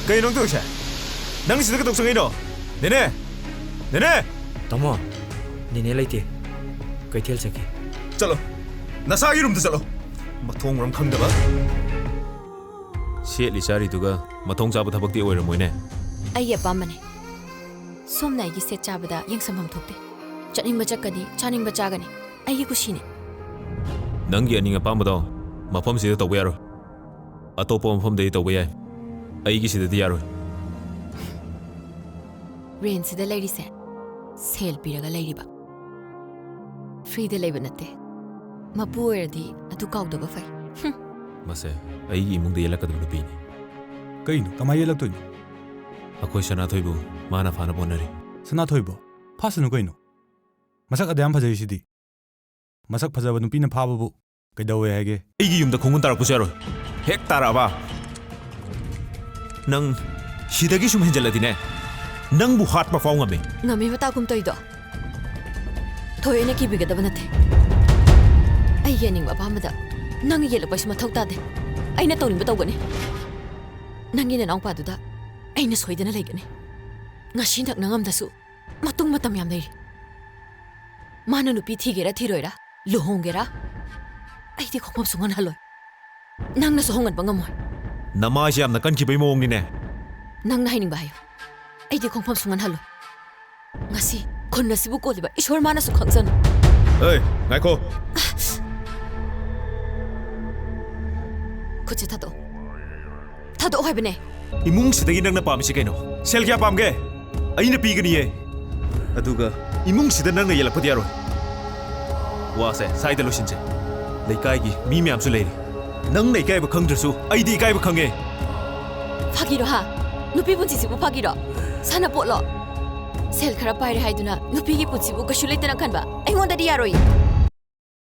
Kay nong to siya. Nang sida ka tuksang ino. Nene. Nene. Tamo. Nene laite. Kay tel saki. Chalo. Nasa irum to chalo. Mathong ram khangdaba. Sietli chari tuga mathong chaba thabak ti oiramoine. Ai apamane. Somna gi set chabada yang samam thokte. Chaning bachakani, chaning bachagani. Ai gi kushine. Nanggi aninga pambado mafam sida tawbe yaro. Atopa mafam dei tawbe yai. Ai gi sida di yaro. Rain sida lady se. Sale piraga lady ba. Free de labor natte. Mapuer di atu kaudaba fai. Mase ai gi imung de yelakadam nupini. Kaino kamai yelaktoino. Akhoi sana thoibu mana phana bonari. Sanathoi bo phasanu kaino. Masak adam phajai masak phajaba nupina phababu kaidawe hage. Ai gi yumda khongun tarak pusaro. Hek taraba. Nang sidagi sum henjaladine. Nang bu hat ma faung ngame. Ngami bata kum toido. Thoyene ki bigada banate. Ai yening ba pamada. Nang yelak pa sima thokta de. Ai na tawning batawgani. Nang ina nang paduda. Ai na soidana legani. Ngasi nak nangam dasu. Matung matam yam dai. Mana nupi thigera thiroira. Lohongera. Ai di khomam sungan haloi. Nang na sohongan bangamoy. Nama siam na kan ki bai mong ni ne. Nang na hining bahayo. Ai di khomam sungan haloi. Ngasi kon nasibu ko liba ishwar mana su khangsan. Oi, ngai ko. Kuchi thado. Thado hoy bane. Imung sidagi nang na pam si kaino. Sel kya pam ge? Ai na pi gani ye. Aduga imung sida nang na yelak pati yaro. Wa se sai da lo shin che. Leikai gi mi myam su leiri. Nang leikai ba khang drsu ai di kai ba khange. Phagiro ha. Nupi bunchi sibu phagiro. Sana potlo. Sel khara paire haiduna nupi gi punchi bu kashu leitana khanba. Ai ngonda di yaroi.